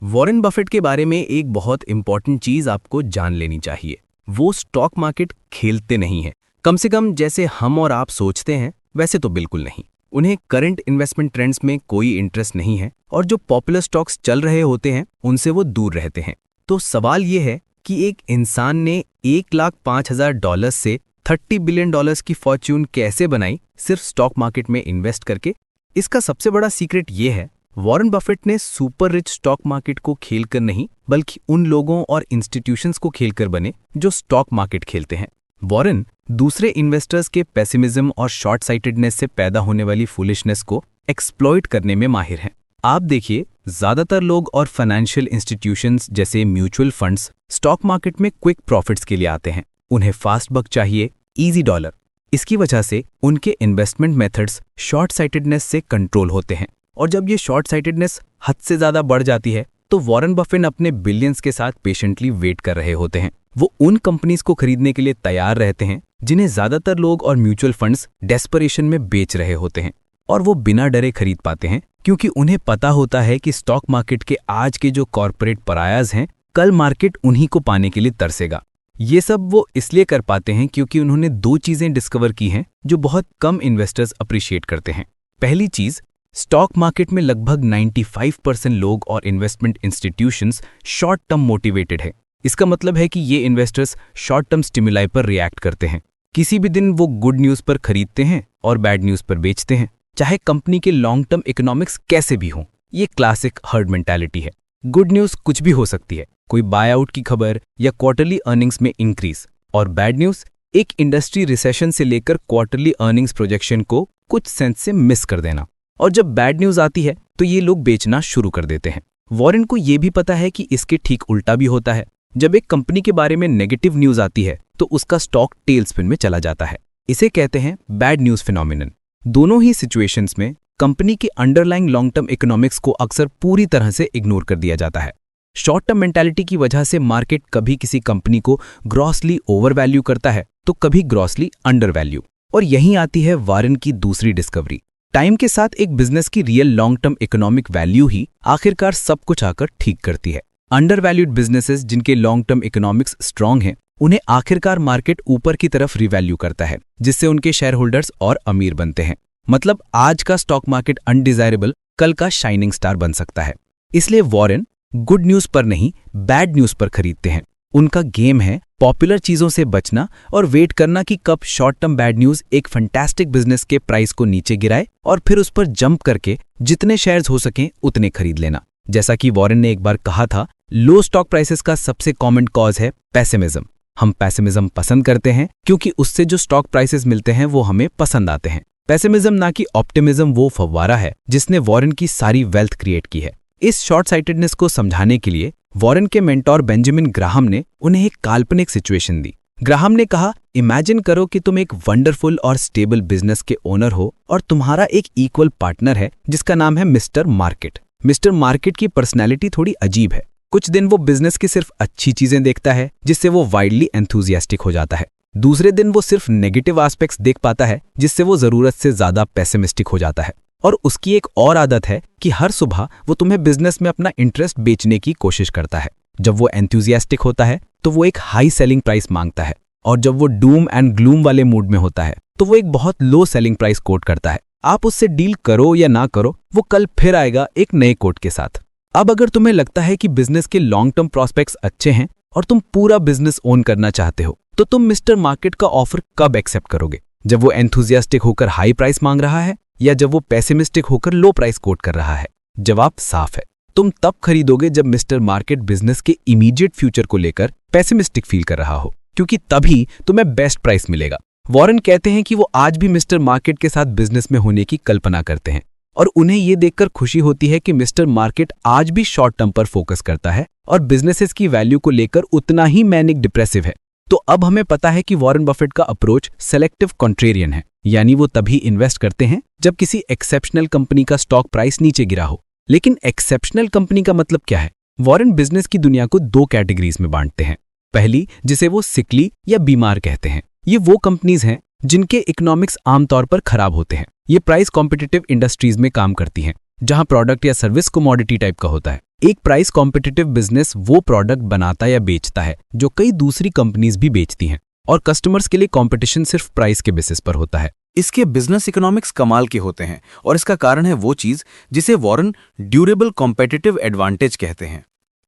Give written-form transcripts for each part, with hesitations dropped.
Warren Buffett के बारे में एक बहुत इंपॉर्टेंट चीज आपको जान लेनी चाहिए। वो स्टॉक मार्केट खेलते नहीं हैं, कम से कम जैसे हम और आप सोचते हैं वैसे तो बिल्कुल नहीं। उन्हें करंट इन्वेस्टमेंट ट्रेंड्स में कोई इंटरेस्ट नहीं है और जो पॉपुलर स्टॉक्स चल रहे होते हैं उनसे वो दूर रहते हैं। तो सवाल ये है कि एक इंसान ने $1,05,000 से $30 बिलियन की फॉर्च्यून कैसे बनाई सिर्फ स्टॉक मार्केट में इन्वेस्ट करके। इसका सबसे बड़ा सीक्रेट ये है, वॉरेन बफेट ने सुपर रिच स्टॉक मार्केट को खेलकर नहीं बल्कि उन लोगों और इंस्टीट्यूशंस को खेलकर बने जो स्टॉक मार्केट खेलते हैं। वॉरेन दूसरे इन्वेस्टर्स के पेसिमिज्म और शॉर्ट साइटेडनेस से पैदा होने वाली फुलिशनेस को एक्सप्लॉइट करने में माहिर हैं। आप देखिए, ज्यादातर लोग और फाइनेंशियल इंस्टीट्यूशंस जैसे म्यूचुअल फंड्स स्टॉक मार्केट में क्विक प्रॉफिट्स के लिए आते हैं। उन्हें फास्ट बक चाहिए, इजी डॉलर। इसकी वजह से उनके इन्वेस्टमेंट मेथड्स शॉर्ट साइटेडनेस से कंट्रोल होते हैं और जब ये शॉर्ट साइटेडनेस हद से ज्यादा बढ़ जाती है तो वॉरेन बफेट अपने बिलियंस के साथ पेशेंटली वेट कर रहे होते हैं। वो उन कंपनीज को खरीदने के लिए तैयार रहते हैं जिन्हें ज्यादातर लोग और म्यूचुअल फंड्स डेस्परेशन में बेच रहे होते हैं, और वो बिना डरे खरीद पाते हैं क्योंकि उन्हें पता होता है कि स्टॉक मार्केट के आज के जो कॉर्पोरेट परायाज हैं, कल मार्केट उन्हीं को पाने के लिए तरसेगा। ये सब वो इसलिए कर पाते हैं क्योंकि उन्होंने दो चीजें डिस्कवर की हैं जो बहुत कम इन्वेस्टर्स अप्रिशिएट करते हैं। पहली चीज, स्टॉक मार्केट में लगभग 95% लोग और investment institutions short term motivated है। इसका मतलब है कि ये इन्वेस्टर्स शॉर्ट टर्म स्टिमुलाई पर रिएक्ट करते हैं। किसी भी दिन वो गुड न्यूज पर खरीदते हैं और बैड न्यूज पर बेचते हैं, चाहे कंपनी के लॉन्ग टर्म इकोनॉमिक्स कैसे भी हों। ये क्लासिक हर्ड मेंटालिटी है। गुड न्यूज कुछ भी हो सकती है, कोई बाय आउट की खबर या क्वार्टरली अर्निंग्स में इंक्रीज, और बैड न्यूज एक इंडस्ट्री रिसेशन से लेकर क्वार्टरली अर्निंग्स प्रोजेक्शन को कुछ सेंस से मिस कर देना। और जब बैड न्यूज आती है तो ये लोग बेचना शुरू कर देते हैं। वॉरेन को ये भी पता है कि इसके ठीक उल्टा भी होता है। जब एक कंपनी के बारे में नेगेटिव न्यूज आती है तो उसका स्टॉक टेल स्पिन में चला जाता है। इसे कहते हैं बैड न्यूज फिनोमिनन। दोनों ही सिचुएशंस में कंपनी के अंडरलाइंग लॉन्ग टर्म इकोनॉमिक्स को अक्सर पूरी तरह से इग्नोर कर दिया जाता है। शॉर्ट टर्म मेंटालिटी की वजह से मार्केट कभी किसी कंपनी को ग्रॉसली ओवर वैल्यू करता है तो कभी ग्रॉसली अंडर वैल्यू। और यहीं आती है वॉरेन की दूसरी डिस्कवरी। टाइम के साथ एक बिजनेस की real long term economic value ही आखिरकार सब कुछ आकर ठीक करती है। अंडर वैल्यूड बिजनेसेस जिनके लॉन्ग टर्म इकोनॉमिक्स स्ट्रांग हैं, उन्हें आखिरकार मार्केट ऊपर की तरफ रिवैल्यू करता है, जिससे उनके शेयर होल्डर्स और अमीर बनते हैं। मतलब आज का स्टॉक मार्केट अनडिजायरेबल कल का शाइनिंग स्टार बन सकता है। इसलिए वॉरेन गुड न्यूज पर नहीं, बैड न्यूज पर खरीदते हैं। उनका गेम है पॉपुलर चीजों से बचना और वेट करना कि कब शॉर्ट टर्म बैड न्यूज एक फैंटास्टिक बिजनेस के प्राइस को नीचे गिराए और फिर उस पर जंप करके जितने शेयर्स हो सकें उतने खरीद लेना। जैसा कि वॉरेन ने एक बार कहा था, लो स्टॉक प्राइसेस का सबसे कॉमन कॉज है पेसिमिज्म। हम पेसिमिज्म पसंद करते हैं क्योंकि उससे जो स्टॉक प्राइसेस मिलते हैं वो हमें पसंद आते हैं। पेसिमिज्म ना कि ऑप्टिमिज्म वो फव्वारा है जिसने वॉरेन की सारी वेल्थ क्रिएट की है। इस शॉर्ट साइटेडनेस को समझाने के लिए वॉरेन के मेंटोर बेंजामिन ग्राहम ने उन्हें एक काल्पनिक सिचुएशन दी। ग्राहम ने कहा, इमेजिन करो कि तुम एक वंडरफुल और स्टेबल बिजनेस के ओनर हो और तुम्हारा एक इक्वल पार्टनर है जिसका नाम है मिस्टर मार्केट। मिस्टर मार्केट की पर्सनैलिटी थोड़ी अजीब है। कुछ दिन वो बिजनेस की सिर्फ अच्छी चीजें देखता है जिससे वो वाइडली एंथुजियास्टिक हो जाता है। दूसरे दिन वो सिर्फ नेगेटिव एस्पेक्ट्स देख पाता है जिससे वो जरूरत से ज्यादा पेसिमिस्टिक हो जाता है। और उसकी एक और आदत है कि हर सुबह वो तुम्हें बिजनेस में अपना इंटरेस्ट बेचने की कोशिश करता है। जब वो एंथुजियास्टिक होता है तो वो एक हाई सेलिंग प्राइस मांगता है, और जब वो डूम एंड ग्लूम वाले मूड में होता है तो वो एक बहुत लो सेलिंग प्राइस कोट करता है। आप उससे डील करो या ना करो, वो कल फिर आएगा एक नए कोट के साथ। अब अगर तुम्हें लगता है कि बिजनेस के लॉन्ग टर्म प्रोस्पेक्ट्स अच्छे हैं और तुम पूरा बिजनेस ओन करना चाहते हो, तो तुम मिस्टर मार्केट का ऑफर कब एक्सेप्ट करोगे? जब वो एंथुजियास्टिक होकर हाई प्राइस मांग रहा है या जब वो पेसिमिस्टिक होकर लो प्राइस कोट कर रहा है? जवाब साफ है, तुम तब खरीदोगे जब मिस्टर मार्केट बिजनेस के इमीडिएट फ्यूचर को लेकर पेसिमिस्टिक फील कर रहा हो, क्योंकि तभी तुम्हें बेस्ट प्राइस मिलेगा। वॉरेन कहते हैं कि वो आज भी मिस्टर मार्केट के साथ बिजनेस में होने की कल्पना करते हैं और उन्हें ये देखकर खुशी होती है कि मिस्टर मार्केट आज भी शॉर्ट टर्म पर फोकस करता है और बिजनेसेस की वैल्यू को लेकर उतना ही मैनिक डिप्रेसिव है। तो अब हमें पता है कि वॉरेन बफेट का अप्रोच सेलेक्टिव कॉन्ट्रेरियन है, यानी वो तभी इन्वेस्ट करते हैं जब किसी एक्सेप्शनल कंपनी का स्टॉक प्राइस नीचे गिरा हो। लेकिन एक्सेप्शनल कंपनी का मतलब क्या है? वॉरेन बिजनेस की दुनिया को दो कैटेगरीज में बांटते हैं। पहली, जिसे वो सिकली या बीमार कहते हैं, ये वो कंपनीज हैं जिनके इकोनॉमिक्स आमतौर पर खराब होते हैं। ये प्राइस कॉम्पिटिटिव इंडस्ट्रीज में काम करती हैं जहां प्रोडक्ट या सर्विस कमोडिटी टाइप का होता है। एक प्राइस कॉम्पिटिटिव बिजनेस वो प्रोडक्ट बनाता या बेचता है जो कई दूसरी कंपनीज भी बेचती हैं, और कस्टमर्स के लिए कंपटीशन सिर्फ प्राइस के बेसिस पर होता है। इसके बिजनेस इकोनॉमिक्स कमाल के होते हैं और इसका कारण है वो चीज जिसे वॉरेन ड्यूरेबल कॉम्पिटिटिव एडवांटेज कहते हैं।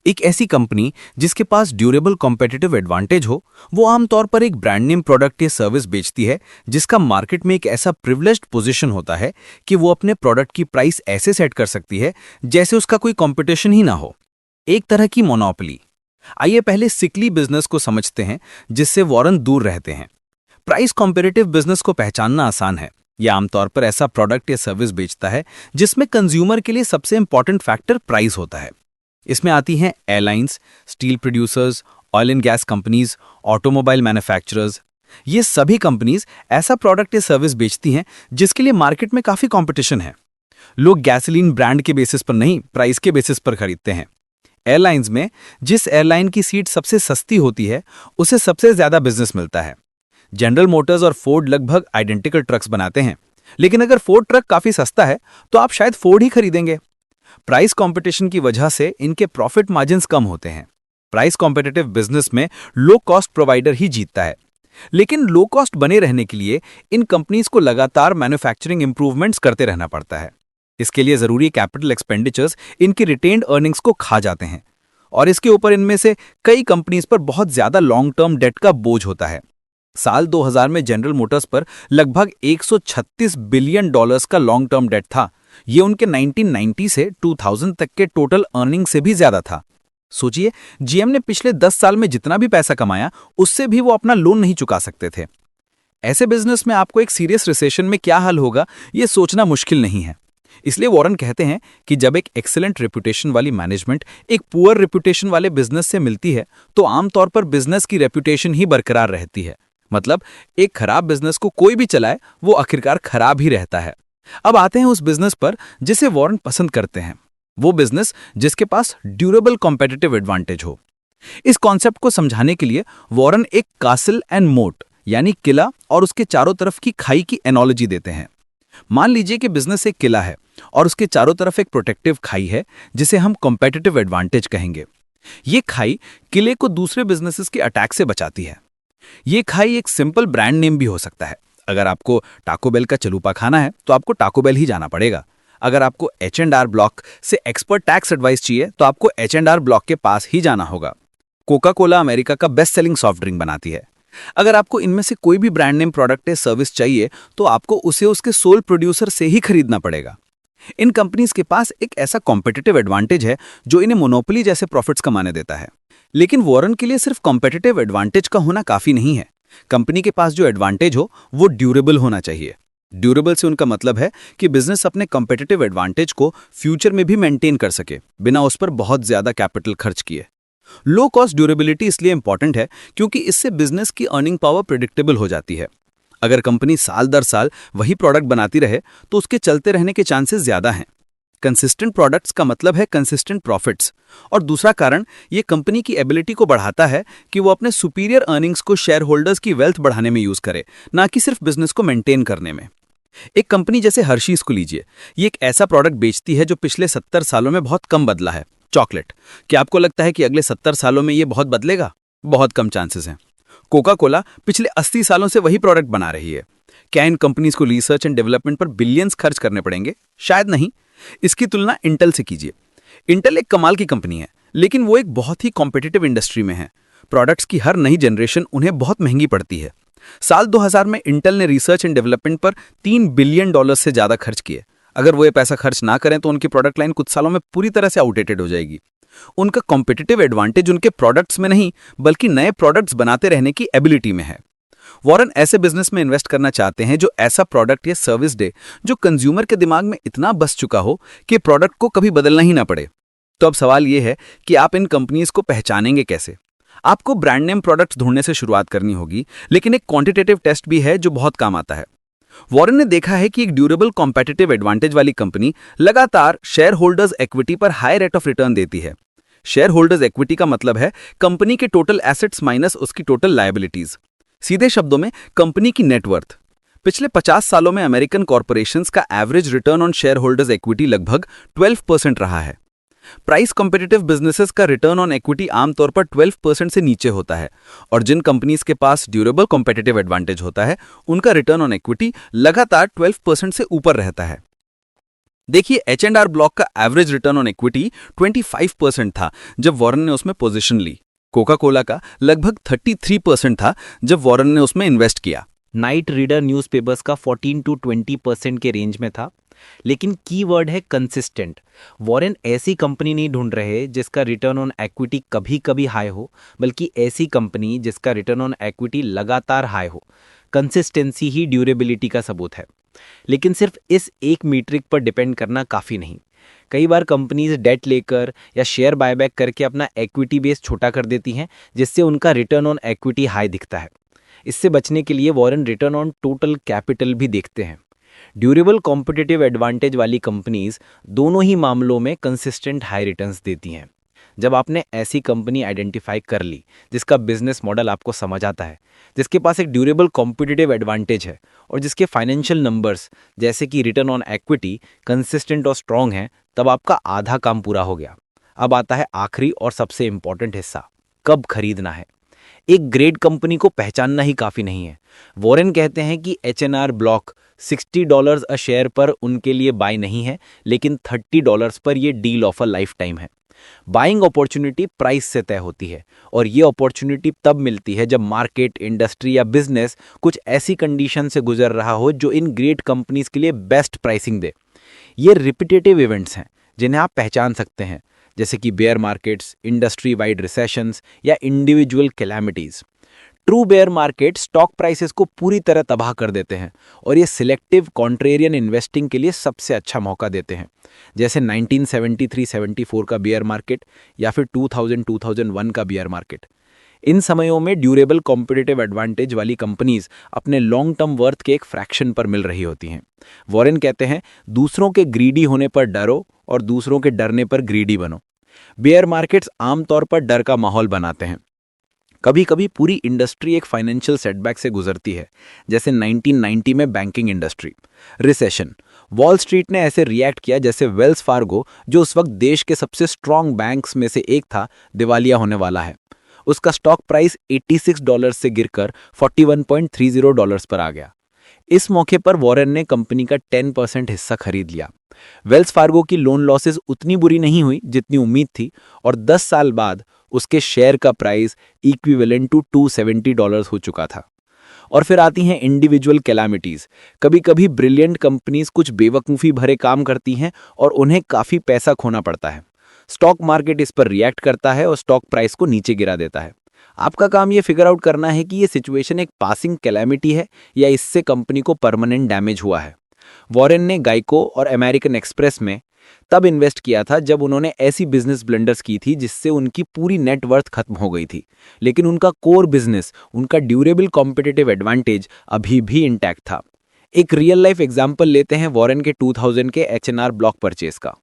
एक ऐसी कंपनी जिसके पास ड्यूरेबल कॉम्पिटिटिव एडवांटेज हो, वो आमतौर पर एक ब्रांड नेम प्रोडक्ट या सर्विस बेचती है जिसका मार्केट में एक ऐसा प्रिविलेज्ड पोजीशन होता है कि वो अपने प्रोडक्ट की प्राइस ऐसे सेट कर सकती है जैसे उसका कोई कंपटीशन ही ना हो, एक तरह की मोनोपोली। आइए पहले सिकली बिजनेस को समझते हैं जिससे वॉरेन दूर रहते हैं। प्राइस कॉम्पिटिटिव बिजनेस को पहचानना आसान है। यह आमतौर पर ऐसा प्रोडक्ट या सर्विस बेचता है जिसमें कंज्यूमर के लिए सबसे इंपॉर्टेंट फैक्टर प्राइस होता है। इसमें आती हैं airlines, steel producers, oil and gas companies, automobile manufacturers. ये सभी कंपनीज ऐसा प्रोडक्ट या सर्विस बेचती हैं जिसके लिए मार्केट में काफी कंपटीशन है। लोग गैसोलीन ब्रांड के बेसिस पर नहीं, प्राइस के बेसिस पर खरीदते हैं। एयरलाइंस में जिस एयरलाइन की सीट सबसे सस्ती होती है उसे सबसे ज्यादा बिजनेस मिलता है। जनरल मोटर्स और फोर्ड लगभग आइडेंटिकल ट्रक्स बनाते हैं, लेकिन अगर फोर्ड ट्रक काफी सस्ता है तो आप शायद फोर्ड ही खरीदेंगे। प्राइस कंपटीशन की वजह से इनके प्रॉफिट मार्जिन्स कम होते हैं। प्राइस कॉम्पिटिटिव बिजनेस में लो कॉस्ट प्रोवाइडर ही जीतता है, लेकिन लो कॉस्ट बने रहने के लिए इन कंपनीज को लगातार मैन्युफैक्चरिंग इंप्रूवमेंट्स करते रहना पड़ता है। इसके लिए जरूरी कैपिटल एक्सपेंडिचर्स इनकी रिटेन्ड अर्निंग्स को खा जाते हैं, और इसके ऊपर इनमें से कई कंपनीज पर बहुत ज्यादा लॉन्ग टर्म डेट का बोझ होता है। साल 2000 में जनरल मोटर्स पर लगभग 136 बिलियन डॉलर्स का लॉन्ग टर्म डेट था। ये उनके 1990 से 2000 तक के टोटल अर्निंग से भी ज्यादा था। सोचिए, जीएम ने पिछले 10 साल में जितना भी पैसा कमाया उससे भी वो अपना लोन नहीं चुका सकते थे। ऐसे बिजनेस में आपको एक सीरियस रिसेशन में क्या हाल होगा ये सोचना मुश्किल नहीं है। इसलिए वॉरेन कहते हैं कि जब एक एक्सीलेंट रेपुटेशन वाली मैनेजमेंट एक पुअर रेपुटेशन वाले बिजनेस से मिलती है तो आमतौर पर बिजनेस की रेपुटेशन ही बरकरार रहती है। मतलब एक खराब बिजनेस को कोई भी चलाए वो आखिरकार खराब ही रहता है। अब आते हैं उस बिजनेस पर जिसे वॉरेन पसंद करते हैं, वो बिजनेस जिसके पास ड्यूरेबल कॉम्पिटिटिव एडवांटेज हो। इस कॉन्सेप्ट को समझाने के लिए वॉरेन एक कासल एंड मोट यानी किला और उसके चारों तरफ की खाई की एनोलॉजी देते हैं। मान लीजिए कि बिजनेस एक किला है और उसके चारों तरफ एक प्रोटेक्टिव खाई है जिसे हम कॉम्पिटिटिव एडवांटेज कहेंगे। ये खाई किले को दूसरे बिजनेसेस के अटैक से बचाती है। ये खाई एक सिंपल ब्रांड नेम भी हो सकता है। अगर आपको टाको बेल का चलूपा खाना है तो आपको टाको बेल ही जाना पड़ेगा। अगर आपको H&R ब्लॉक से एक्सपर्ट टैक्स एडवाइस चाहिए तो आपको H&R ब्लॉक के पास ही जाना होगा। कोका कोला अमेरिका का बेस्ट सेलिंग सॉफ्ट ड्रिंक बनाती है। अगर आपको इनमें से कोई भी ब्रांड नेम प्रोडक्ट या सर्विस चाहिए तो आपको उसे उसके सोल प्रोड्यूसर से ही खरीदना पड़ेगा। इन कंपनीज के पास एक ऐसा कॉम्पिटिटिव एडवांटेज है जो इन्हें मोनोपोली जैसे प्रॉफिट्स कमाने देता है। लेकिन वॉरेन के लिए सिर्फ कॉम्पिटिटिव एडवांटेज का होना काफी नहीं है। कंपनी के पास जो एडवांटेज हो वो ड्यूरेबल होना चाहिए। ड्यूरेबल से उनका मतलब है कि बिजनेस अपने कॉम्पिटिटिव एडवांटेज को फ्यूचर में भी मेंटेन कर सके बिना उस पर बहुत ज्यादा कैपिटल खर्च किए। लो कॉस्ट ड्यूरेबिलिटी इसलिए इंपॉर्टेंट है क्योंकि इससे बिजनेस की अर्निंग पावर प्रेडिक्टेबल हो जाती है। अगर कंपनी साल दर साल वही प्रोडक्ट बनाती रहे तो उसके चलते रहने के चांसेस ज्यादा हैं। कंसिस्टेंट प्रोडक्ट्स का मतलब है कंसिस्टेंट प्रॉफिट्स, और दूसरा कारण ये कंपनी की एबिलिटी को बढ़ाता है कि वो अपने सुपीरियर अर्निंग्स को शेयर होल्डर्स की वेल्थ बढ़ाने में यूज करे, ना कि सिर्फ बिजनेस को मेंटेन करने में। एक कंपनी जैसे हर्शीज को लीजिए। ये एक ऐसा प्रोडक्ट बेचती है जो पिछले 70 सालों में बहुत कम बदला है, चॉकलेट। क्या आपको लगता है कि अगले 70 सालों में ये बहुत बदलेगा? बहुत कम चांसेस हैं। कोका कोला पिछले 80 सालों से वही प्रोडक्ट बना रही है। क्या इन कंपनीज को रिसर्च एंड डेवलपमेंट पर बिलियंस खर्च करने पड़ेंगे? शायद नहीं। इसकी तुलना इंटेल से कीजिए। इंटेल एक कमाल की कंपनी है, लेकिन वो एक बहुत ही कॉम्पिटिटिव इंडस्ट्री में है। प्रोडक्ट्स की हर नई जनरेशन उन्हें बहुत महंगी पड़ती है। साल 2000 में इंटेल ने रिसर्च एंड डेवलपमेंट पर $3 बिलियन से ज्यादा खर्च किए। अगर वो ये पैसा खर्च ना करें तो उनकी प्रोडक्ट लाइन कुछ सालों में पूरी तरह से आउटडेटेड हो जाएगी। उनका कॉम्पिटिटिव एडवांटेज उनके प्रोडक्ट्स में नहीं बल्कि नए प्रोडक्ट्स बनाते रहने की एबिलिटी में है। वॉरेन ऐसे बिजनेस में इन्वेस्ट करना चाहते हैं जो ऐसा प्रोडक्ट या सर्विस दे जो कंज्यूमर के दिमाग में इतना बस चुका हो कि प्रोडक्ट को कभी बदलना ही ना पड़े। तो अब सवाल यह है कि आप इन कंपनीज को पहचानेंगे कैसे? आपको ब्रांड नेम प्रोडक्ट्स ढूंढने से शुरुआत करनी होगी, लेकिन एक क्वांटिटेटिव टेस्ट भी है जो बहुत काम आता है। वॉरेन ने देखा है कि एक ड्यूरेबल कॉम्पिटिटिव एडवांटेज वाली कंपनी लगातार शेयर होल्डर्स इक्विटी पर हाई रेट ऑफ रिटर्न देती है। शेयर होल्डर्स इक्विटी का मतलब है कंपनी के टोटल एसेट्स माइनस उसकी टोटल लायबिलिटीज। सीधे शब्दों में कंपनी की नेटवर्थ। पिछले 50 सालों में अमेरिकन कॉर्पोरेशंस का average return on share holders equity लगभग 12% रहा है। प्राइस कॉम्पिटिटिव बिजनेसेस का रिटर्न ऑन इक्विटी आमतौर पर 12% से नीचे होता है और जिन कंपनीज के पास ड्यूरेबल कॉम्पिटिटिव एडवांटेज होता है उनका रिटर्न ऑन इक्विटी लगातार 12% से ऊपर रहता है। देखिए, H&R ब्लॉक का एवरेज रिटर्न ऑन इक्विटी 25% था जब वॉरेन ने उसमें पोजीशन ली। कोका कोला का लगभग 33% था जब वॉरेन ने उसमें इन्वेस्ट किया। नाइट रीडर न्यूज़पेपर्स का 14 to 20% के रेंज में था। लेकिन कीवर्ड है कंसिस्टेंट। वॉरेन ऐसी कंपनी नहीं ढूंढ रहे जिसका रिटर्न ऑन इक्विटी कभी कभी हाई हो, बल्कि ऐसी कंपनी जिसका रिटर्न ऑन इक्विटी लगातार हाई हो। कंसिस्टेंसी ही ड्यूरेबिलिटी का सबूत है। लेकिन सिर्फ इस एक मीट्रिक पर डिपेंड करना काफ़ी नहीं। कई बार कंपनीज डेट लेकर या शेयर बायबैक करके अपना इक्विटी बेस छोटा कर देती हैं, जिससे उनका रिटर्न ऑन इक्विटी हाई दिखता है। इससे बचने के लिए Warren return on total capital भी देखते हैं। ड्यूरेबल कॉम्पिटिटिव एडवांटेज वाली कंपनीज दोनों ही मामलों में कंसिस्टेंट हाई रिटर्न्स देती हैं। जब आपने ऐसी कंपनी आइडेंटिफाई कर ली जिसका बिजनेस मॉडल आपको समझ आता है, जिसके पास एक ड्यूरेबल कॉम्पिटिटिव एडवांटेज है और जिसके फाइनेंशियल नंबर्स जैसे कि रिटर्न ऑन इक्विटी कंसिस्टेंट और स्ट्रांग हैं, तब आपका आधा काम पूरा हो गया। अब आता है आखिरी और सबसे इंपॉर्टेंट हिस्सा, कब खरीदना है। एक ग्रेट कंपनी को पहचानना ही काफ़ी नहीं है। वॉरेन कहते हैं कि H&R ब्लॉक $60 अ शेयर पर उनके लिए बाय नहीं है, लेकिन $30 पर यह डील ऑफर लाइफ टाइम है। बाइंग अपॉर्चुनिटी प्राइस से तय होती है और ये अपॉर्चुनिटी तब मिलती है जब मार्केट, इंडस्ट्री या बिजनेस कुछ ऐसी कंडीशन से गुजर रहा हो जो इन ग्रेट कंपनीज के लिए बेस्ट प्राइसिंग दे। ये रिपीटेटिव इवेंट्स हैं जिन्हें आप पहचान सकते हैं, जैसे कि bear markets, industry wide recessions या individual calamities. True bear market stock prices को पूरी तरह तबाह कर देते हैं और ये सिलेक्टिव कॉन्ट्रेरियन इन्वेस्टिंग के लिए सबसे अच्छा मौका देते हैं, जैसे 1973-74 का बेयर मार्केट या फिर 2000-2001 का बेयर मार्केट। इन समयों में ड्यूरेबल कॉम्पिटिटिव एडवांटेज वाली कंपनीज अपने लॉन्ग टर्म वर्थ के एक फ्रैक्शन पर मिल रही होती हैं। वॉरेन कहते हैं, दूसरों के ग्रीडी होने पर डरो और दूसरों के डरने पर ग्रीडी बनो। बेयर मार्केट्स आमतौर पर डर का माहौल बनाते हैं। कभी कभी पूरी इंडस्ट्री एक फाइनेंशियल सेटबैक से गुजरती है, जैसे 1990 में banking industry recession. Wall street ने ऐसे रिएक्ट किया जैसे वेल्स फार्गो, जो उस वक्त देश के सबसे स्ट्रॉन्ग बैंक्स में से एक था, दिवालिया होने वाला है। उसका स्टॉक प्राइस $86 से गिरकर $41.30 पर आ गया। इस मौके पर वॉरेन ने कंपनी का 10% हिस्सा खरीद लिया। वेल्स फार्गो की लोन लॉसेस उतनी बुरी नहीं हुई जितनी उम्मीद थी और 10 साल बाद उसके शेयर का प्राइस इक्विवेलेंट टू $270 हो चुका था। और फिर आती हैं इंडिविजुअल कैलामिटीज। कभी कभी ब्रिलियंट कंपनीज कुछ बेवकूफ़ी भरे काम करती हैं और उन्हें काफ़ी पैसा खोना पड़ता है। स्टॉक मार्केट इस पर रिएक्ट करता है और स्टॉक प्राइस को नीचे गिरा देता है। आपका काम ये फिगर आउट करना है कि ये सिचुएशन एक पासिंग कैलामिटी है या इससे कंपनी को परमानेंट डैमेज हुआ है। वॉरेन ने गाइको और अमेरिकन एक्सप्रेस में तब इन्वेस्ट किया था जब उन्होंने ऐसी बिजनेस ब्लंडर्स की थी जिससे उनकी पूरी नेटवर्थ खत्म हो गई थी, लेकिन उनका कोर बिजनेस, उनका ड्यूरेबल कॉम्पिटिटिव एडवांटेज अभी भी इंटैक्ट था। एक रियल लाइफ एग्जाम्पल लेते हैं वॉरेन के 2000 के H&R ब्लॉक परचेज का।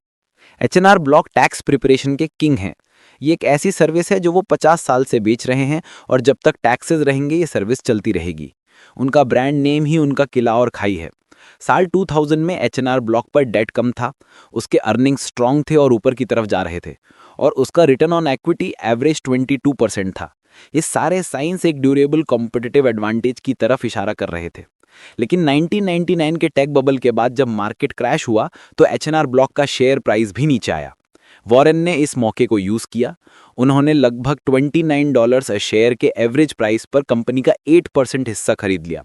H&R ब्लॉक टैक्स प्रिपरेशन के किंग हैं। ये एक ऐसी सर्विस है जो वो 50 साल से बेच रहे हैं और जब तक टैक्सेस रहेंगे ये सर्विस चलती रहेगी। उनका ब्रांड नेम ही उनका किला और खाई है। साल 2000 में H&R ब्लॉक पर डेट कम था, उसके अर्निंग्स स्ट्रांग थे और ऊपर की तरफ जा रहे थे और उसका रिटर्न ऑन इक्विटी एवरेज 22% था। ये सारे साइंस एक ड्यूरेबल कॉम्पिटिटिव एडवांटेज की तरफ इशारा कर रहे थे। लेकिन 1999 के टेक बबल के बाद जब मार्केट क्रैश हुआ तो H&R ब्लॉक का शेयर प्राइस भी नीचे आया। वॉरेन ने इस मौके को यूज किया। उन्होंने लगभग $29 अ शेयर के एवरेज प्राइस पर कंपनी का 8% हिस्सा खरीद लिया।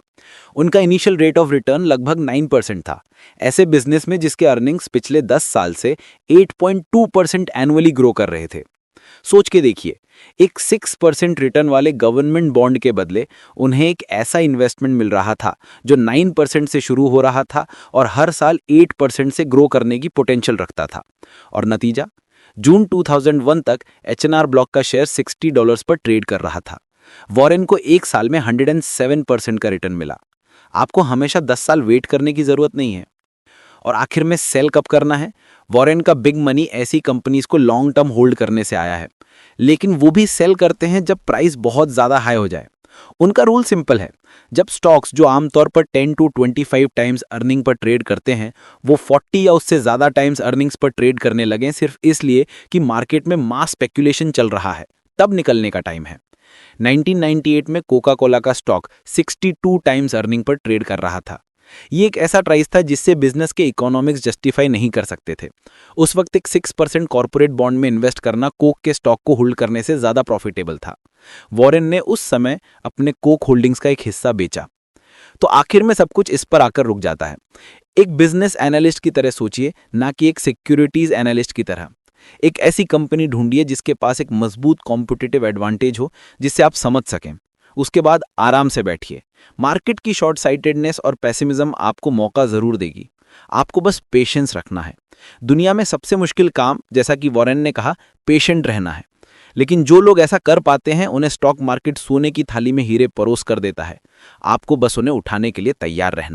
उनका इनिशियल रेट ऑफ रिटर्न लगभग 9% था, ऐसे बिजनेस में जिसके अर्निंग्स पिछले 10 साल से 8.2% एनुअली ग्रो कर रहे थे। सोच के देखिए, एक 6% रिटर्न वाले गवर्नमेंट बॉन्ड के बदले उन्हें एक ऐसा इन्वेस्टमेंट मिल रहा था जो 9% से शुरू हो रहा था और हर साल 8% से ग्रो करने की पोटेंशियल रखता था। और नतीजा, जून 2001 तक H&R ब्लॉक का शेयर $60 पर ट्रेड कर रहा था। वॉरेन को एक साल में 107% का रिटर्न मिला। आपको हमेशा 10 साल वेट करने की जरूरत नहीं है। और आखिर में सेल कब करना है? वॉरेन का बिग मनी ऐसी कंपनीज को लॉन्ग टर्म होल्ड करने से आया है, लेकिन वो भी सेल करते हैं जब प्राइस बहुत ज़्यादा हाई हो जाए। उनका रूल सिंपल है, जब स्टॉक्स जो आमतौर पर 10 to 25 times earning per trade करते हैं वो 40 या उससे ज़्यादा टाइम्स अर्निंग्स पर ट्रेड करने लगें सिर्फ इसलिए कि मार्केट में मास स्पेक्यूलेशन चल रहा है, तब निकलने का टाइम है। 1998 में कोका कोला का stock 62 times earning per trade कर रहा था। ये एक ऐसा प्राइस था जिससे बिजनेस के इकोनॉमिक्स जस्टिफाई नहीं कर सकते थे। उस वक्त एक 6% कॉर्पोरेट बॉन्ड में इन्वेस्ट करना कोक के स्टॉक को होल्ड करने से ज़्यादा प्रॉफिटेबल था। वॉरेन ने उस समय अपने कोक होल्डिंग्स का एक हिस्सा बेचा। तो आखिर में सब कुछ इस पर आकर रुक जाता है। एक बिजनेस एनालिस्ट की तरह सोचिए, ना कि एक सिक्योरिटीज एनालिस्ट की तरह। एक ऐसी कंपनी ढूंढिए जिसके पास एक मजबूत कॉम्पिटिटिव एडवांटेज हो जिससे आप समझ सकें। उसके बाद आराम से बैठिए। मार्केट की शॉर्ट साइटेडनेस और पेसिमिज्म आपको मौका जरूर देगी, आपको बस पेशेंस रखना है। दुनिया में सबसे मुश्किल काम, जैसा कि वॉरेन ने कहा, पेशेंट रहना है। लेकिन जो लोग ऐसा कर पाते हैं उन्हें स्टॉक मार्केट सोने की थाली में हीरे परोस कर देता है। आपको बस उन्हें उठाने के लिए तैयार रहना है।